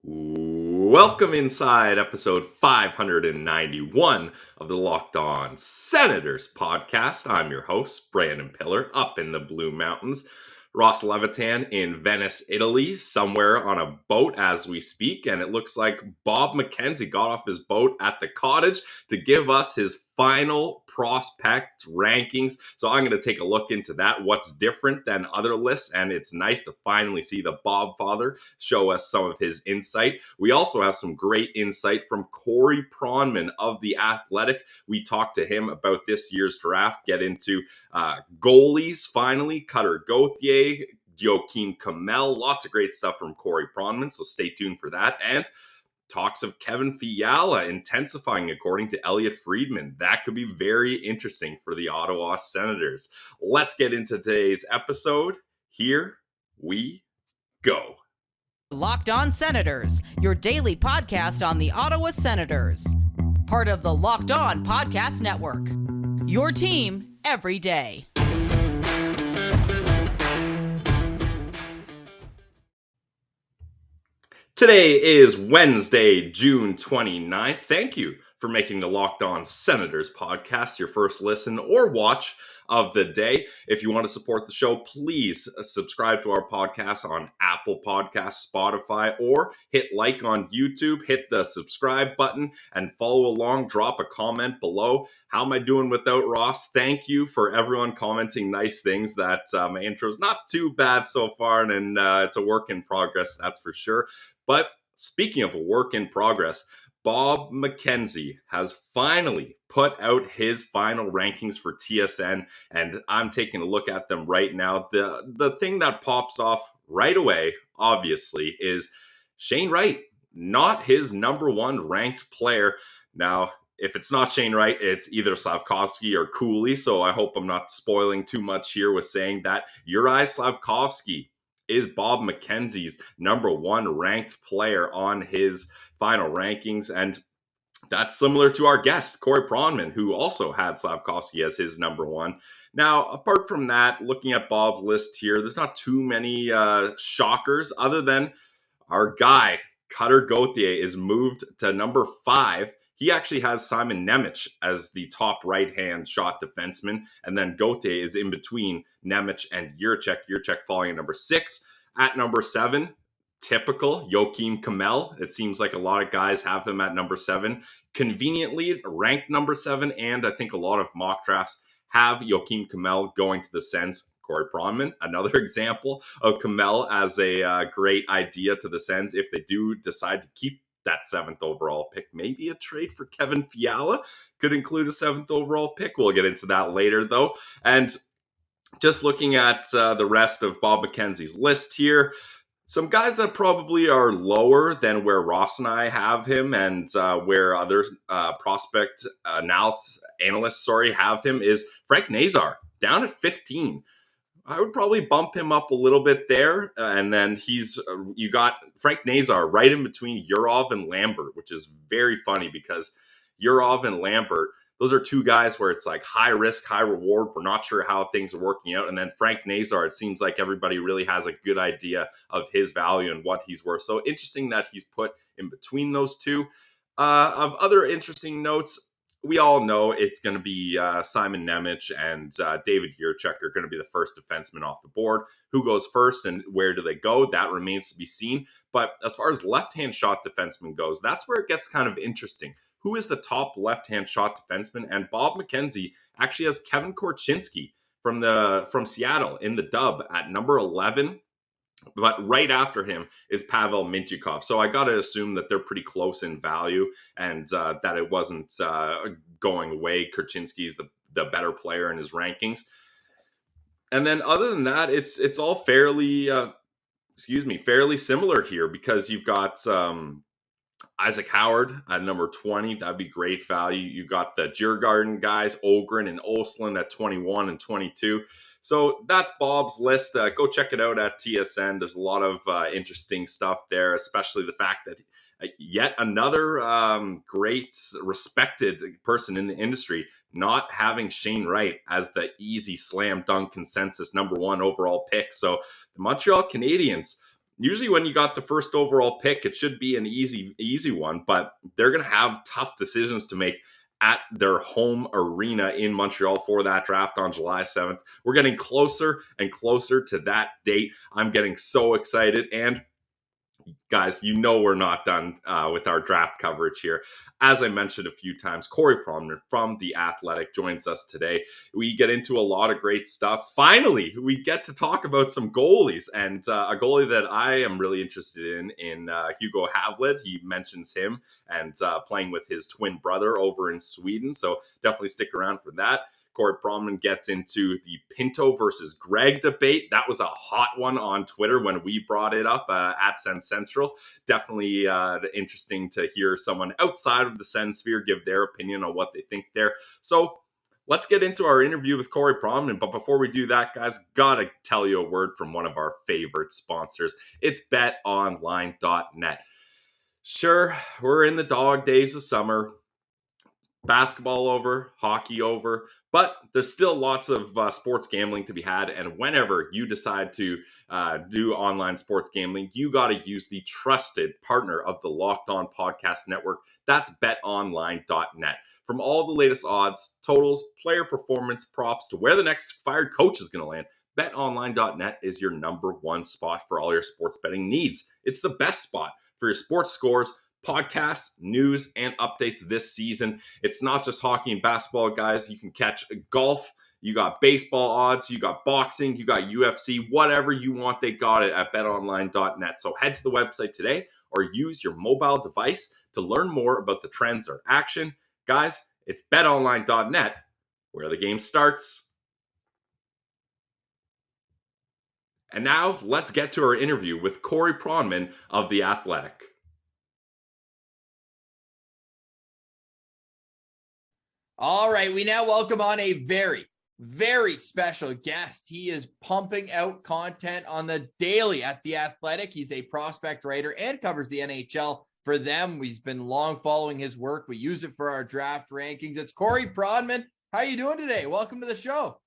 Welcome inside episode 591 of the Locked On Senators podcast. I'm your host, Brandon Pillar, up in the Blue Mountains. Ross Levitan in Venice, Italy, somewhere on a boat as we speak. And it looks like Bob McKenzie got off his boat at the cottage to give us his final prospect rankings. So I'm going to take a look into that, what's different than other lists. And it's nice to finally see the Bob father show us some of his insight. We also have some great insight from Corey Pronman of The Athletic. We talked to him about this year's draft, get into goalies finally, Cutter Gauthier, Joakim Kemell, lots of great stuff from Corey Pronman, so stay tuned for that. And talks of Kevin Fiala intensifying according to Elliot Friedman. That could be very interesting for the Ottawa Senators. Let's get into today's episode. Here we go. Locked On Senators, your daily podcast on the Ottawa Senators. Part of the Locked On Podcast Network. Your team every day. Today is Wednesday, June 29th. Thank you for making the Locked On Senators podcast your first listen or watch of the day. If you want to support the show, please subscribe to our podcast on Apple Podcasts, Spotify, or hit like on YouTube, hit the subscribe button, and follow along. Drop a comment below. How am I doing without Ross? Thank you for everyone commenting nice things. That my intro's not too bad so far, and it's a work in progress, that's for sure. But speaking of a work in progress, Bob McKenzie has finally put out his final rankings for TSN, and I'm taking a look at them right now. The thing that pops off right away, obviously, is Shane Wright, not his number one ranked player. Now, if it's not Shane Wright, it's either Slafkovsky or Cooley, so I hope I'm not spoiling too much here with saying that Juraj Slafkovsky is Bob McKenzie's number one ranked player on his final rankings. And that's similar to our guest, Corey Pronman, who also had Slafkovsky as his number one. Now, apart from that, looking at Bob's list here, there's not too many shockers other than our guy, Cutter Gauthier, is moved to number 5. He actually has Simon Nemec as the top right-hand shot defenseman, and then Gauthier is in between Nemec and Juraj. Juraj falling at number 6. At number 7, typical Joakim Kemell. It seems like a lot of guys have him at number 7. Conveniently ranked number 7, and I think a lot of mock drafts have Joakim Kemell going to the Sens. Corey Pronman, another example of Kemell as a great idea to the Sens if they do decide to keep that 7th overall pick. Maybe a trade for Kevin Fiala could include a 7th overall pick. We'll get into that later, though. And just looking at the rest of Bob McKenzie's list here, some guys that probably are lower than where Ross and I have him and where other prospect analysts have him is Frank Nazar, down at 15. I would probably bump him up a little bit there. And then you got Frank Nazar right in between Yurov and Lambert, which is very funny because Yurov and Lambert, those are two guys where it's like high risk, high reward. We're not sure how things are working out. And then Frank Nazar, it seems like everybody really has a good idea of his value and what he's worth. So interesting that he's put in between those two. Of other interesting notes, we all know it's going to be Simon Nemec and David Juraj are going to be the first defenseman off the board. Who goes first and where do they go? That remains to be seen. But as far as left-hand shot defenseman goes, that's where it gets kind of interesting. Who is the top left-hand shot defenseman? And Bob McKenzie actually has Kevin Korchinski from Seattle in the dub at number 11. But right after him is Pavel Mintyukov. So I got to assume that they're pretty close in value and that it wasn't going away. Korchinski's the better player in his rankings. And then other than that, it's all fairly similar here because you've got Isaac Howard at number 20. That'd be great value. You got the Djurgården guys, Ogren and Ostlund at 21 and 22. So that's Bob's list. Go check it out at TSN. There's a lot of interesting stuff there, especially the fact that yet another great, respected person in the industry not having Shane Wright as the easy slam dunk consensus number 1 overall pick. So the Montreal Canadiens usually when you got the first overall pick, it should be an easy one, but they're going to have tough decisions to make at their home arena in Montreal for that draft on July 7th. We're getting closer and closer to that date. I'm getting so excited. And guys, you know we're not done with our draft coverage here. As I mentioned a few times, Corey Pronman from The Athletic joins us today. We get into a lot of great stuff. Finally, we get to talk about some goalies, and a goalie that I am really interested in Hugo Havlid. He mentions him and playing with his twin brother over in Sweden, so definitely stick around for that. Corey Pronman gets into the Pinto versus Greig debate. That was a hot one on Twitter when we brought it up at Sens Central. Definitely interesting to hear someone outside of the Sens sphere give their opinion on what they think there. So let's get into our interview with Corey Pronman. But before we do that, guys, gotta tell you a word from one of our favorite sponsors. It's BetOnline.net. Sure, we're in the dog days of summer. Basketball over, hockey over, but there's still lots of sports gambling to be had. And whenever you decide to do online sports gambling, you got to use the trusted partner of the Locked On Podcast Network. That's betonline.net. From all the latest odds, totals, player performance, props to where the next fired coach is going to land, betonline.net is your number one spot for all your sports betting needs. It's the best spot for your sports scores, podcasts, news, and updates this season. It's not just hockey and basketball, guys. You can catch golf, you got baseball odds, you got boxing, you got UFC, whatever you want, they got it at betonline.net. So head to the website today or use your mobile device to learn more about the trends or action. Guys, it's betonline.net where the game starts. And now let's get to our interview with Corey Pronman of The Athletic. All right, we now welcome on a very, very special guest. He is pumping out content on the daily at The Athletic. He's a prospect writer and covers the NHL for them. We've been long following his work. We use it for our draft rankings. It's Corey Pronman. How are you doing today? Welcome to the show.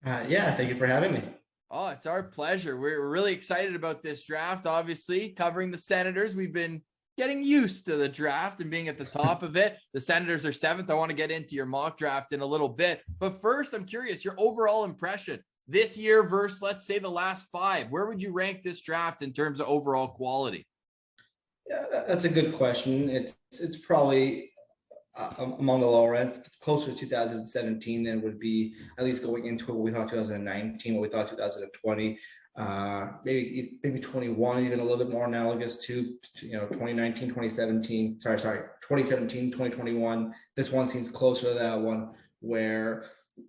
Yeah, thank you for having me. Oh, it's our pleasure. We're really excited about this draft, obviously, covering the Senators. We've been getting used to the draft and being at the top of it. The Senators are 7th. I want to get into your mock draft in a little bit. But first, I'm curious, your overall impression this year versus, let's say, the last 5. Where would you rank this draft in terms of overall quality? Yeah, that's a good question. It's probably among the lower end, closer to 2017 than would be at least going into what we thought 2019, what we thought 2020. Maybe 21, even a little bit more analogous to 2019, 2017. 2017, 2021. This one seems closer to that one where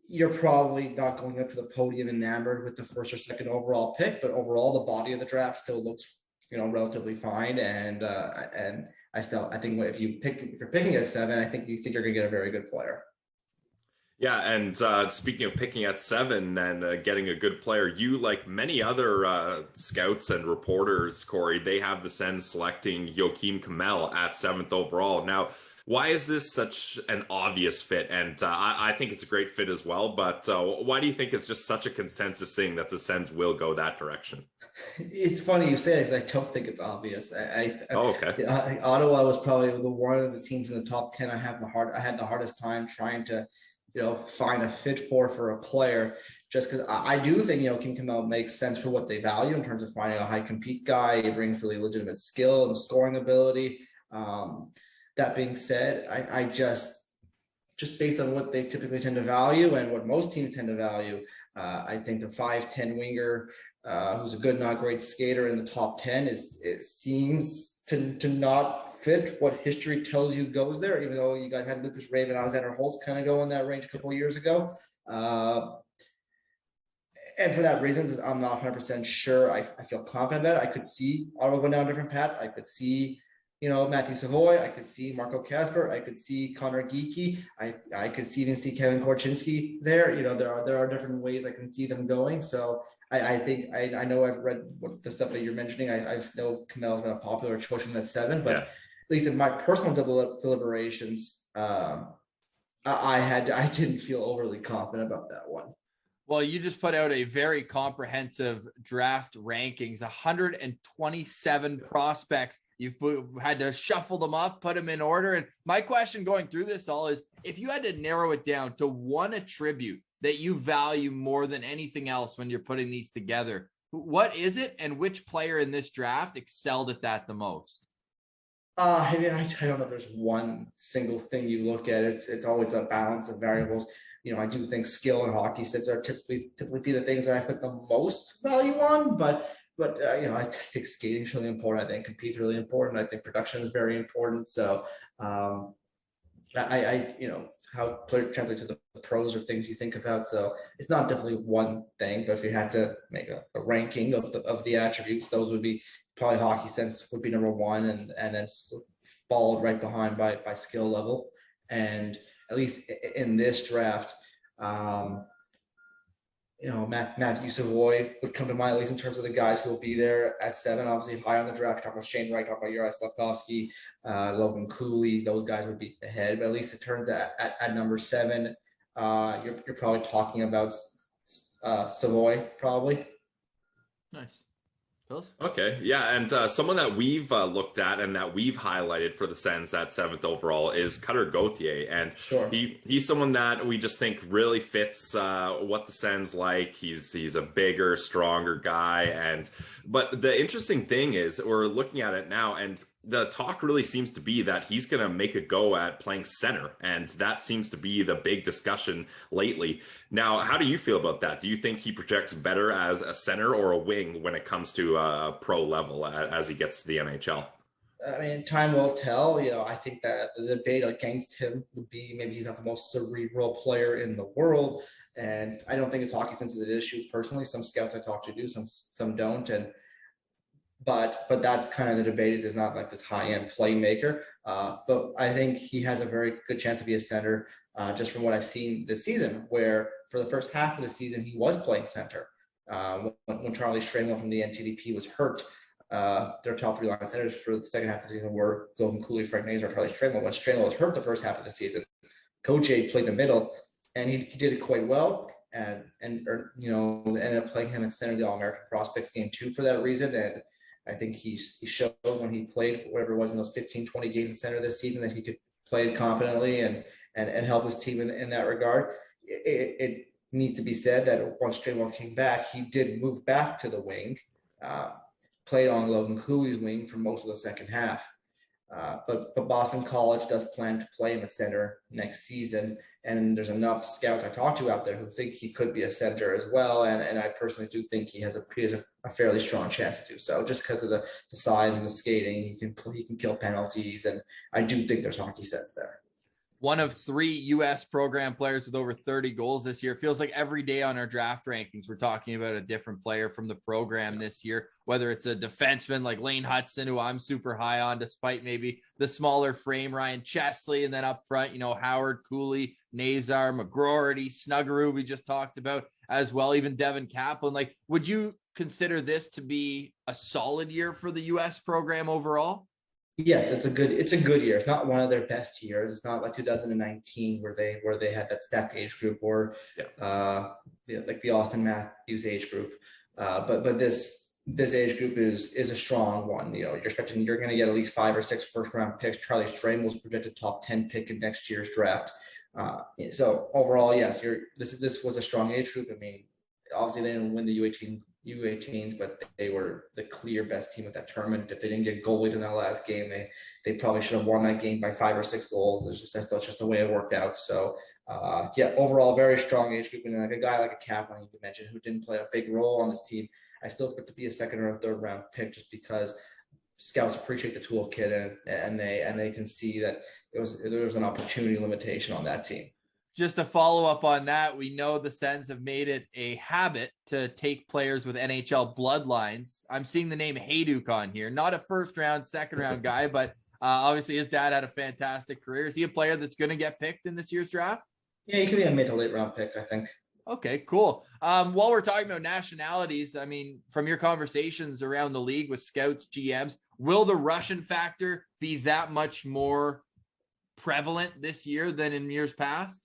you're probably not going up to the podium enamored with the first or second overall pick, but overall the body of the draft still looks relatively fine. And I think if you're picking at 7, I think you're going to get a very good player. Yeah, and speaking of picking at 7 and getting a good player, you, like many other scouts and reporters, Corey, they have the Sens selecting Joakim Kemell at 7th overall. Now, why is this such an obvious fit? And I think it's a great fit as well, but why do you think it's just such a consensus thing that the Sens will go that direction? It's funny you say it because I don't think it's obvious. Okay. Ottawa was probably one of the teams in the top 10 I had the hardest time trying to find a fit for a player, just because I do think, Kim Kemell makes sense for what they value in terms of finding a high compete guy. He brings really legitimate skill and scoring ability. That being said, I just based on what they typically tend to value and what most teams tend to value, I think the 5'10" winger, who's a good, not great skater in the top 10 it seems to not fit what history tells you goes there, even though you guys had Lucas Raven, Alexander Holtz kind of go in that range a couple of years ago. And for that reason, I'm not 100% sure. I feel confident about it. I could see Ottawa going down different paths. I could see, Matthew Savoy. I could see Marco Kasper. I could see Conor Geekie. I could even see Kevin Korchinski there. There are different ways I can see them going. So I think I know I've read the stuff that you're mentioning. I know Kemell's been a popular choice at 7, but at least in my personal deliberations, I didn't feel overly confident about that one. Well, you just put out a very comprehensive draft rankings, 127 prospects. You've had to shuffle them up, put them in order. And my question going through this all is, if you had to narrow it down to one attribute that you value more than anything else when you're putting these together, what is it, and which player in this draft excelled at that the most? I mean, I don't know if there's one single thing you look at. It's always a balance of variables. I do think skill and hockey sets are typically be the things that I put the most value on, but I think skating is really important. I think compete's really important. I think production is very important. So how players translate to the pros are things you think about. So it's not definitely one thing, but if you had to make a ranking of the attributes, those would be probably hockey sense would be number one, and then followed right behind by skill level. And at least in this draft, Matthew Savoy would come to mind, at least in terms of the guys who will be there at 7. Obviously high on the draft. Talk about Shane Wright, talk about Juraj Slafkovsky, Logan Cooley. Those guys would be ahead, but at least it turns at number 7. You're probably talking about Savoy, probably. Nice. Okay, yeah, and someone that we've looked at and that we've highlighted for the Sens at 7th overall is Cutter Gauthier, and sure. he's someone that we just think really fits what the Sens like. He's a bigger, stronger guy, but the interesting thing is we're looking at it now, and the talk really seems to be that he's going to make a go at playing center, and that seems to be the big discussion lately. Now, how do you feel about that? Do you think he projects better as a center or a wing when it comes to pro level as he gets to the NHL? I mean, time will tell. I think that the debate against him would be maybe he's not the most cerebral player in the world, and I don't think his hockey sense is an issue personally. Some scouts I talk to do, some don't, But that's kind of the debate. Is not like this high-end playmaker. But I think he has a very good chance to be a center, just from what I've seen this season, where for the first half of the season, he was playing center. When Charlie Stramel from the NTDP was hurt, their top 3 line centers for the second half of the season were Logan Cooley, Frank Nazar, Charlie Stramel. When Stramel was hurt the first half of the season, Gauthier played the middle, and he did it quite well. And ended up playing him at center of the All-American Prospects Game 2 for that reason. And I think he showed when he played whatever it was in those 15, 20 games in center this season that he could play competently and help his team in that regard. It needs to be said that once Stramel came back, he did move back to the wing, played on Logan Cooley's wing for most of the second half. But Boston College does plan to play him at center next season, and there's enough scouts I talked to out there who think he could be a center as well, and I personally do think he has a fairly strong chance to do so, just because of the size and the skating. He can kill penalties, and I do think there's hockey sense there. One of 3 U.S. program players with over 30 goals this year. It feels like every day on our draft rankings, we're talking about a different player from the program this year, whether it's a defenseman like Lane Hudson, who I'm super high on, despite maybe the smaller frame, Ryan Chesley, and then up front, Howard, Cooley, Nazar, McGroarty, Snuggerud, we just talked about as well, even Devin Kaplan. Like, would you consider this to be a solid year for the U.S. program overall? Yes, it's a good year. It's not one of their best years. It's not like 2019 where they had that stacked age group, or like the Austin Matthews age group. But this age group is a strong one. You're expecting you're going to get at least 5 or 6 first round picks. Charlie Stramel was projected top 10 pick in next year's draft. So overall, yes, this was a strong age group. I mean, obviously they didn't win the U18s, but they were the clear best team at that tournament. If they didn't get goalied in that last game, they probably should have won that game by 5 or 6 goals. That's just the way it worked out. So overall, very strong age group, and like a guy like a Kaplan you mentioned who didn't play a big role on this team, I still expect to be a 2nd or a 3rd round pick, just because scouts appreciate the toolkit and they can see that there was an opportunity limitation on that team. Just to follow up on that, we know the Sens have made it a habit to take players with NHL bloodlines. I'm seeing the name Hayduk on here, not a 1st round, 2nd round guy, but obviously his dad had a fantastic career. Is he a player that's going to get picked in this year's draft? Yeah, he could be a mid to late round pick, I think. Okay, cool. While we're talking about nationalities, I mean, from your conversations around the league with scouts, GMs, will the Russian factor be that much more prevalent this year than in years past?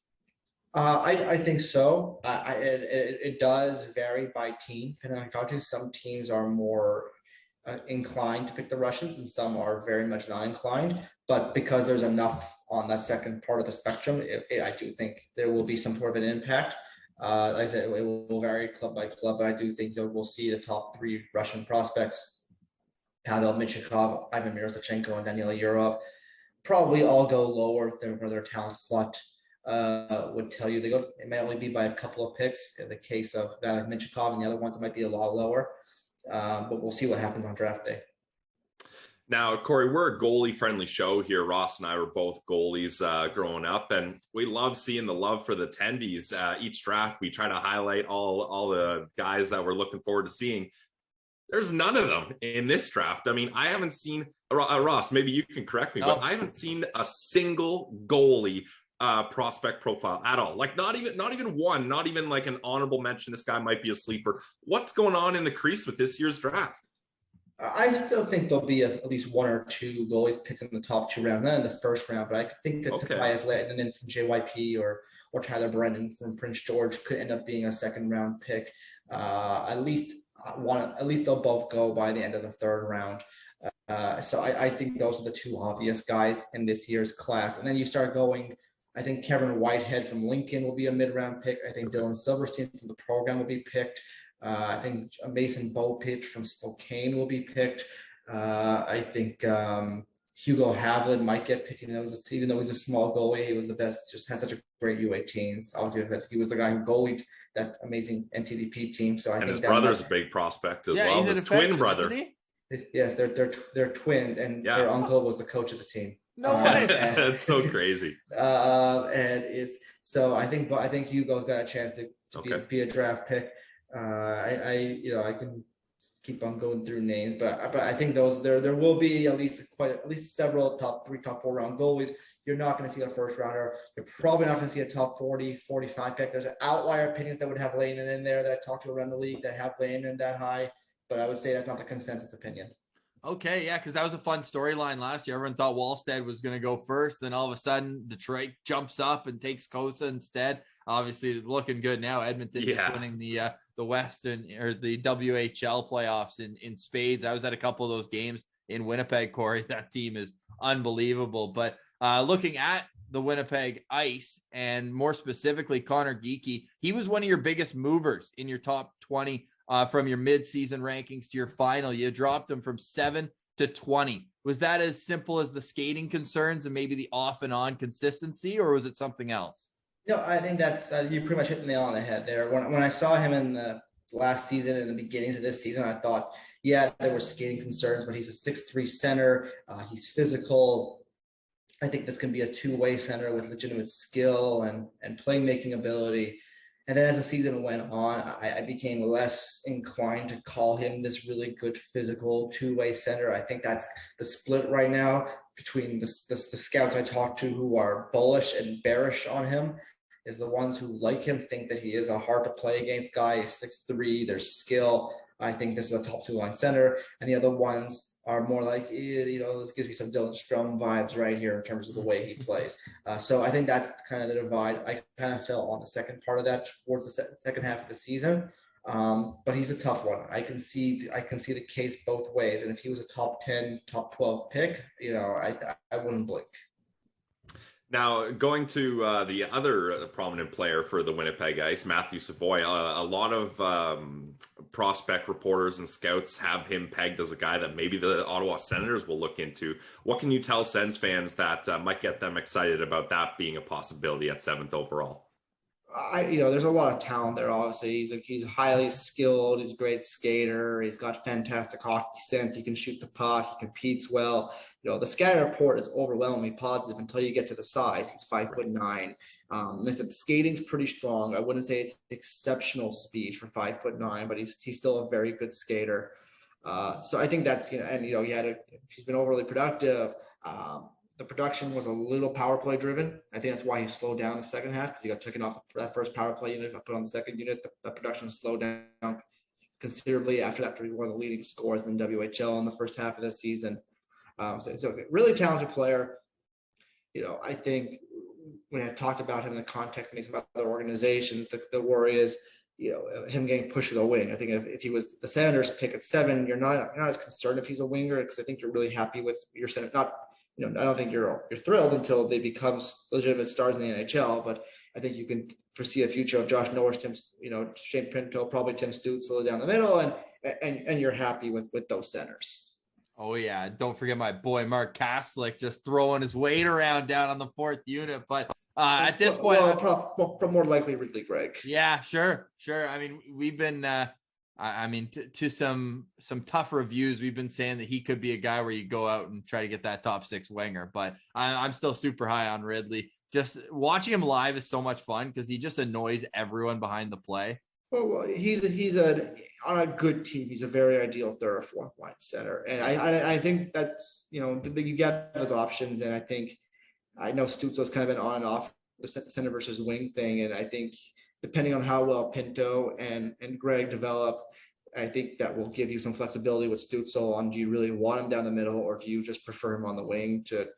I think so. It does vary by team. Depending on how to, some teams are more inclined to pick the Russians, and some are very much not inclined. But because there's enough on that second part of the spectrum, I do think there will be some sort of an impact. Like I said, it will vary club by club, but I do think we'll see the top three Russian prospects: Pavel Michikov, Ivan Miroshnichenko, and Daniil Yurov probably all go lower than where their talent slot would tell you. It might only be by a couple of picks in the case of Michikov, and the other ones it might be a lot lower. But we'll see what happens on draft day. Now, Corey, we're a goalie-friendly show here. Ross and I were both goalies growing up, and we love seeing the love for the attendees. Each draft, we try to highlight all the guys that we're looking forward to seeing. There's none of them in this draft. I mean, I haven't seen Ross. Maybe you can correct me, but I haven't seen a single goalie prospect profile at all. Like not even one. Not even like an honorable mention. This guy might be a sleeper. What's going on in the crease with this year's draft? I still think there'll be at least one or two goalies picked in the top two rounds, not in the first round, but I think Tobias Lehtonen from JYP or Tyler Brennan from Prince George could end up being a second round pick. At least they'll both go by the end of the third round. So I think those are the two obvious guys in this year's class. And then you start going, I think Kevin Whitehead from Lincoln will be a mid-round pick. I think Dylan Silverstein from the program will be picked. I think Mason Bopich from Spokane will be picked. I think Hugo Havlin might get picked. Even though he's a small goalie, he was the best, just had such a great U18s. Obviously, he was the guy who goalied that amazing NTDP team. So I think his brother's a big prospect as well. His twin brother. Yes, they're twins, and their uncle was the coach of the team. No way. That's so crazy. And it's so I think Hugo's got a chance to be a draft pick. I can keep on going through names, but I think there will be at least several top 4 round goalies. You're not going to see a first rounder. You're probably not going to see a top 40, 45 pick. There's outlier opinions that would have Lehtonen in there that I talked to around the league that have Lehtonen that high, but I would say that's not the consensus opinion. Okay, yeah, because that was a fun storyline last year. Everyone thought Wallstead was going to go first. Then all of a sudden, Detroit jumps up and takes Kosa instead. Obviously, looking good now. Edmonton is winning the Western or the WHL playoffs in spades. I was at a couple of those games in Winnipeg, Corey. That team is unbelievable. But looking at the Winnipeg Ice, and more specifically, Conor Geekie, he was one of your biggest movers in your top 20 from your mid-season rankings to your final. You dropped him from 7 to 20. Was that as simple as the skating concerns and maybe the off and on consistency, or was it something else? No, I think that's you pretty much hit the nail on the head there. When I saw him in the last season and the beginnings of this season, I thought, there were skating concerns, but he's a 6'3" center. He's physical. I think this can be a two-way center with legitimate skill and playmaking ability. And then as the season went on, I became less inclined to call him this really good physical two-way center. I think that's the split right now between the scouts I talked to who are bullish and bearish on him, is the ones who like him think that he is a hard to play against guy. He's 6'3", there's skill. I think this is a top 2-line center. And the other ones are more like, this gives me some Dylan Strome vibes right here in terms of the way he plays. So I think that's kind of the divide. I kind of fell on the second part of that towards the second half of the season. But he's a tough one. I can see the case both ways. And if he was a top 10, top 12 pick, I wouldn't blink. Now, going to the other prominent player for the Winnipeg Ice, Matthew Savoy, a lot of prospect reporters and scouts have him pegged as a guy that maybe the Ottawa Senators will look into. What can you tell Sens fans that might get them excited about that being a possibility at 7th overall? There's a lot of talent there. Obviously, he's highly skilled. He's a great skater. He's got fantastic hockey sense. He can shoot the puck. He competes well. The scouting report is overwhelmingly positive until you get to the size. He's 5'9". Listen, the skating's pretty strong. I wouldn't say it's exceptional speed for 5'9", but he's still a very good skater. So I think that's he's been overly productive. The production was a little power play driven. I think that's why he slowed down the second half, because he got taken off for that first power play unit, got put on the second unit. The production slowed down considerably after that. He was one of the leading scorers in the WHL in the first half of the season. So really talented player. I think when I talked about him in the context of maybe some other organizations, the worry is, him getting pushed to the wing. I think if he was the Senators pick at 7, you're not as concerned if he's a winger, because I think you're really happy with your center. Not, I don't think you're thrilled until they become legitimate stars in the NHL, but I think you can foresee a future of Josh Norris, Shane Pinto, probably Tim Stützle down the middle, and you're happy with those centers. Oh yeah, don't forget my boy Mark Kaslick just throwing his weight around down on the 4th unit. But at this point, more likely Ridly Greig. Yeah, sure. I mean, we've been, to some tough reviews, we've been saying that he could be a guy where you go out and try to get that top 6 winger. But I'm still super high on Ridly. Just watching him live is so much fun because he just annoys everyone behind the play. Well, he's on a good team. He's a very ideal 3rd or 4th line center, and I think that's you get those options. And I know Stützle's kind of been on and off the center versus wing thing, and I think depending on how well Pinto and Greig develop, I think that will give you some flexibility with Stützle on, do you really want him down the middle, or do you just prefer him on the wing to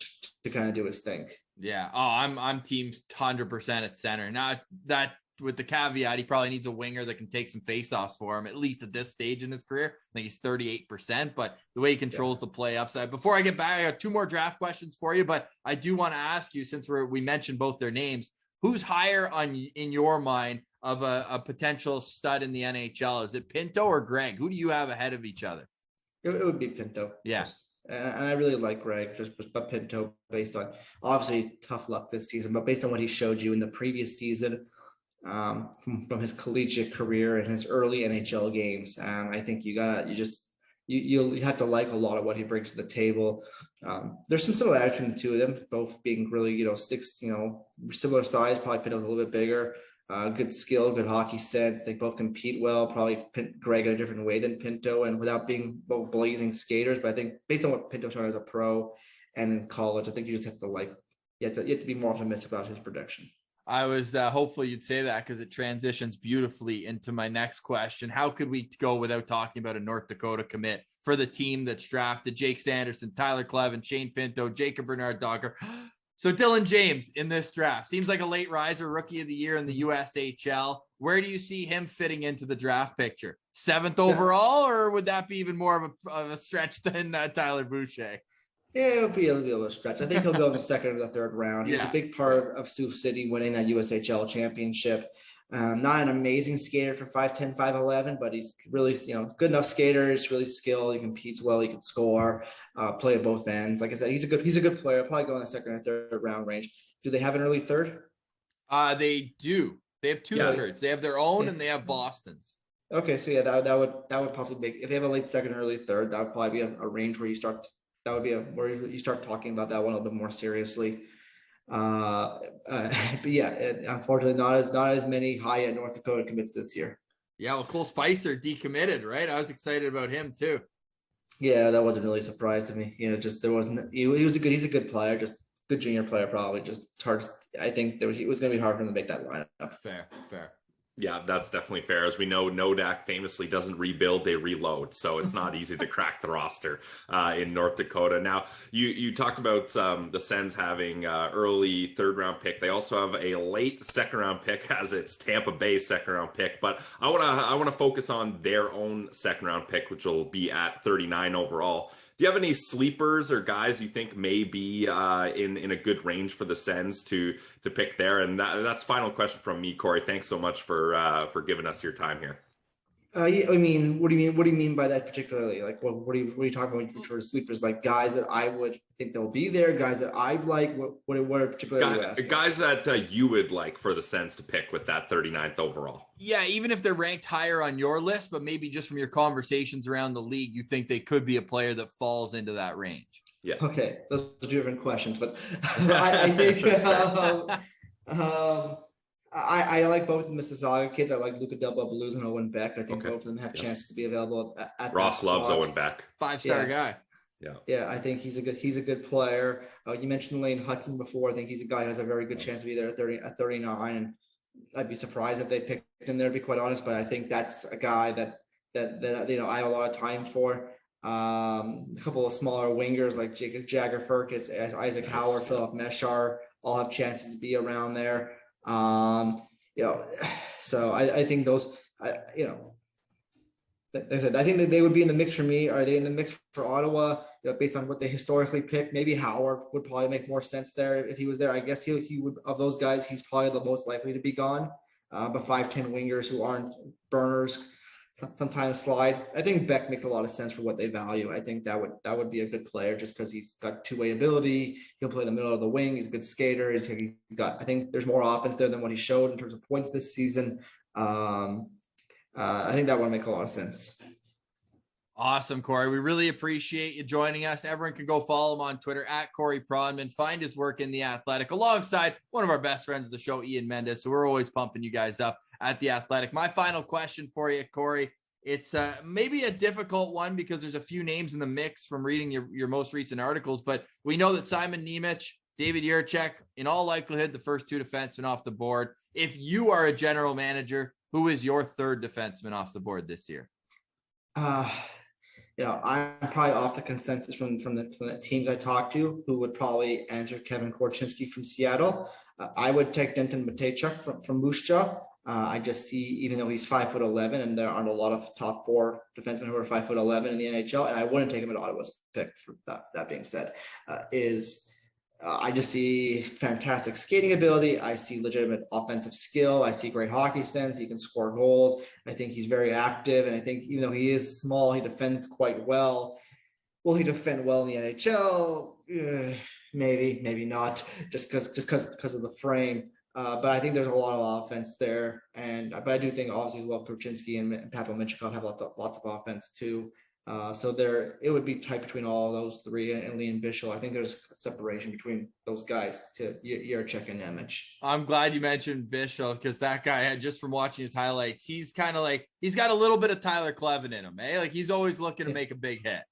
kind of do his thing? Yeah. Oh, I'm team 100% at center. Now that, with the caveat, he probably needs a winger that can take some faceoffs for him, at least at this stage in his career. I think he's 38%, but the way he controls the play upside. Before I get back, I got 2 more draft questions for you, but I do want to ask you, since we mentioned both their names, who's higher in your mind of a potential stud in the NHL? Is it Pinto or Greig? Who do you have ahead of each other? It would be Pinto. Yes. And I really like Greig, but Pinto, based on obviously tough luck this season, but based on what he showed you in the previous season, from his collegiate career and his early NHL games, I think you have to like a lot of what he brings to the table. There's some similarities between the two of them, both being really, 6, similar size, probably Pinto's a little bit bigger, good skill, good hockey sense. They both compete well, probably Greig in a different way than Pinto, and without being both blazing skaters. But I think based on what Pinto showed as a pro and in college, I think you just have to you have to be more optimistic about his production. I was hopeful you'd say that, because it transitions beautifully into my next question. How could we go without talking about a North Dakota commit for the team that's drafted Jake Sanderson, Tyler Clevin, Shane Pinto, Jacob Bernard-Docker? So Dylan James in this draft seems like a late riser, rookie of the year in the USHL. Where do you see him fitting into the draft picture? 7th overall, or would that be even more of a stretch than Tyler Boucher? Yeah, it'll be a little stretch. I think he'll go in the 2nd or the 3rd round. He was a big part of Sioux City winning that USHL championship. Not an amazing skater for 5'10", 5'11", but he's really, good enough skater. He's really skilled. He competes well. He can score, play at both ends. Like I said, he's a good player. Probably go in the 2nd or 3rd round range. Do they have an early 3rd? They do. They have 2 thirds. They have their own and they have Boston's. Okay, so that would possibly be, if they have a late 2nd, early 3rd, that would probably be a range where you start. That would be where you start talking about that one a little bit more seriously. But yeah, unfortunately, not as many high end North Dakota commits this year. Yeah, well, Cole Spicer decommitted, right? I was excited about him too. Yeah, that wasn't really a surprise to me. Just there wasn't. He's a good player, just good junior player, probably just hard. I think it was going to be hard for him to make that lineup. Fair. Yeah, that's definitely fair. As we know, Nodak famously doesn't rebuild, they reload. So it's not easy to crack the roster in North Dakota. Now, you talked about the Sens having early 3rd round pick. They also have a late 2nd round pick, as it's Tampa Bay's 2nd round pick. But I want to focus on their own 2nd round pick, which will be at 39 overall. Do you have any sleepers or guys you think may be in a good range for the Sens to pick there? And that's final question from me, Corey. Thanks so much for giving us your time here. Yeah, I mean, what do you mean by that particularly? Like, what are you talking about for sleepers? Like guys that I would think they'll be there, guys that I like. What are particularly guys that you would like for the Sens to pick with that 39th overall? Yeah, even if they're ranked higher on your list, but maybe just from your conversations around the league, you think they could be a player that falls into that range. Yeah. Okay, those are 2 different questions, but I think. I like both the Mississauga kids. I like Luca Delba-Baluz and Owen Beck. I think both of them have chances to be available at Ross loves Owen Beck. 5-star guy. Yeah, I think he's a good player. You mentioned Lane Hudson before. I think he's a guy who has a very good chance to be there at 39. And I'd be surprised if they picked him there, to be quite honest. But I think that's a guy that I have a lot of time for. A couple of smaller wingers like Jacob Jagger Furkis, Isaac Howard, Philip Meshar. all have chances to be around there. So I think those, like I said, I think that they would be in the mix for me. Are they in the mix for Ottawa? Based on what they historically picked, maybe Howard would probably make more sense there if he was there. I guess he would, of those guys, he's probably the most likely to be gone. But 5'10" wingers who aren't burners sometimes slide. I think Beck makes a lot of sense for what they value. I think that would be a good player just because he's got two-way ability. He'll play in the middle of the wing. He's a good skater. He's got. I think there's more offense there than what he showed in terms of points this season. I think that would make a lot of sense. Awesome, Corey. We really appreciate you joining us. Everyone can go follow him on Twitter at Corey Pronman. Find his work in The Athletic alongside one of our best friends of the show, Ian Mendes. So we're always pumping you guys up at The Athletic. My final question for you, Corey. It's maybe a difficult one because there's a few names in the mix from reading your most recent articles, but we know that Simon Nemec, David Jiricek, in all likelihood, the first two defensemen off the board. If you are a general manager, who is your third defenseman off the board this year? I'm probably off the consensus from the teams I talked to, who would probably answer Kevin Korchinski from Seattle. I would take Denton Matejchuk from Moose Jaw. I just see, even though he's 5'11", and there aren't a lot of top four defensemen who are 5'11" in the NHL, and I wouldn't take him at Ottawa's pick. For that being said, I just see fantastic skating ability. I see legitimate offensive skill. I see great hockey sense. He can score goals. I think he's very active. And I think even though he is small, he defends quite well. Will he defend well in the NHL? Maybe not, just because of the frame. But I think there's a lot of offense there. But I do think obviously Korchinski and Pavel Minchikov have lots of offense too. So it would be tight between all of those three and Liam Bichsel. I think there's a separation between those guys to Jiricek and Nemec. I'm glad you mentioned Bichsel because that guy, just from watching his highlights, he's kind of like, he's got a little bit of Tyler Klevin in him, eh? Like he's always looking to make a big hit.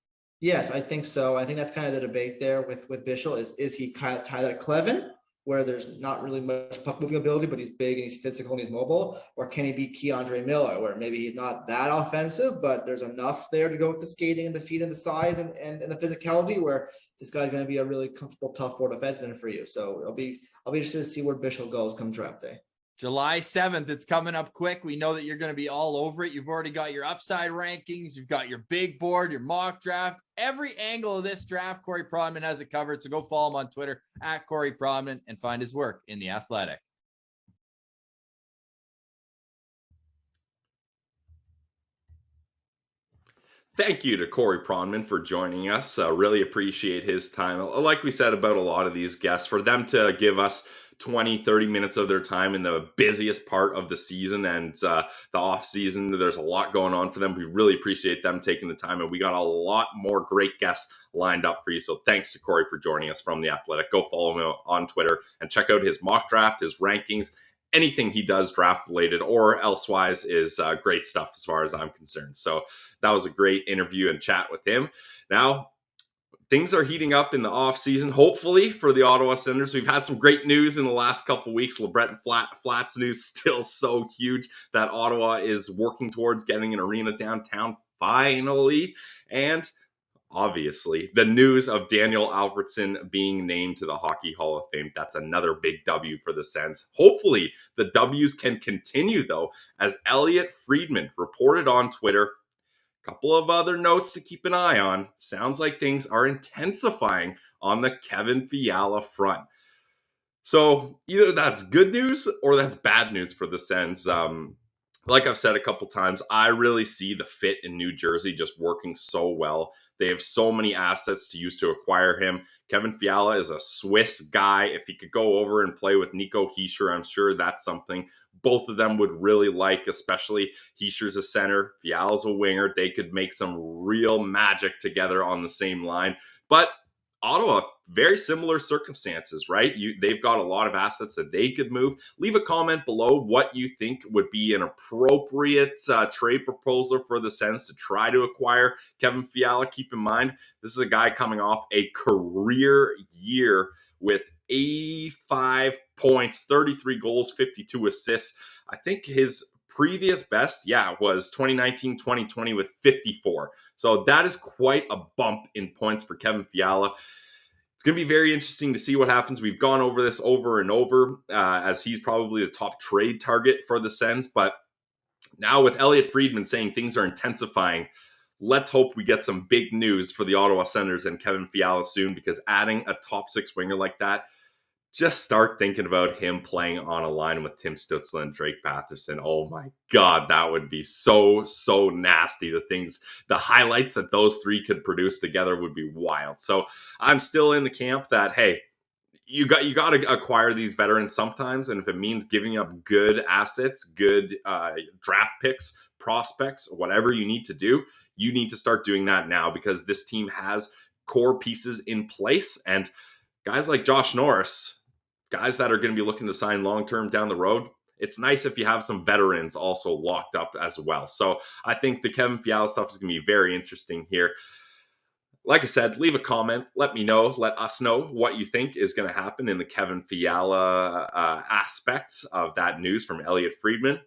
Yes, I think so. I think that's kind of the debate there with Bichsel is he Tyler Klevin, where there's not really much puck moving ability, but he's big and he's physical and he's mobile? Or can he be Keandre Miller, where maybe he's not that offensive, but there's enough there to go with the skating and the feet and the size and the physicality, where this guy's going to be a really comfortable top four defenseman for you. So I'll be interested to see where Bichsel goes come draft day. July 7th, it's coming up quick. We know that you're going to be all over it. You've already got your upside rankings. You've got your big board, your mock draft. Every angle of this draft, Corey Pronman has it covered. So go follow him on Twitter at Corey Pronman and find his work in The Athletic. Thank you to Corey Pronman for joining us. Really appreciate his time. Like we said about a lot of these guests, for them to give us 20-30 minutes of their time in the busiest part of the season and the off season, there's a lot going on for them. We really appreciate them taking the time, and we got a lot more great guests lined up for you. So thanks to Corey for joining us from The Athletic. Go follow him on Twitter and check out his mock draft, his rankings. Anything he does draft related or elsewise is great stuff as far as I'm concerned. So that was a great interview and chat with him. Now, things are heating up in the offseason, hopefully, for the Ottawa Senators. We've had some great news in the last couple of weeks. LeBret Flats news still so huge that Ottawa is working towards getting an arena downtown finally. And obviously, the news of Daniel Alfredsson being named to the Hockey Hall of Fame. That's another big W for the Sens. Hopefully, the W's can continue, though, as Elliot Friedman reported on Twitter. Couple of other notes to keep an eye on. Sounds like things are intensifying on the Kevin Fiala front. So either that's good news or that's bad news for the Sens. Like I've said a couple times, I really see the fit in New Jersey just working so well. They have so many assets to use to acquire him. Kevin Fiala is a Swiss guy. If he could go over and play with Nico Hischier, I'm sure that's something both of them would really like, especially Hischier's a center, Fiala's a winger. They could make some real magic together on the same line. But Ottawa, very similar circumstances, right? They've got a lot of assets that they could move. Leave a comment below what you think would be an appropriate trade proposal for the Sens to try to acquire Kevin Fiala. Keep in mind, this is a guy coming off a career year with 85 points, 33 goals, 52 assists. I think his previous best, was 2019-2020 with 54. So that is quite a bump in points for Kevin Fiala. It's going to be very interesting to see what happens. We've gone over this over and over as he's probably the top trade target for the Sens. But now with Elliotte Friedman saying things are intensifying, let's hope we get some big news for the Ottawa Senators and Kevin Fiala soon, because adding a top 6 winger like that, just start thinking about him playing on a line with Tim Stützle and Drake Batherson. Oh my God, that would be so nasty. The highlights that those three could produce together would be wild. So I'm still in the camp that, hey, you got to acquire these veterans sometimes. And if it means giving up good assets, good draft picks, prospects, whatever you need to do, you need to start doing that now, because this team has core pieces in place. And guys like Josh Norris, guys that are going to be looking to sign long-term down the road, it's nice if you have some veterans also locked up as well. So I think the Kevin Fiala stuff is going to be very interesting here. Like I said, leave a comment. Let us know what you think is going to happen in the Kevin Fiala aspect of that news from Elliotte Friedman.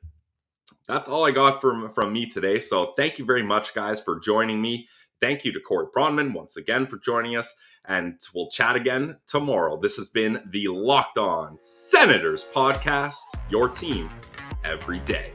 That's all I got from me today. So thank you very much, guys, for joining me. Thank you to Corey Pronman once again for joining us, and we'll chat again tomorrow. This has been the Locked On Senators podcast, your team every day.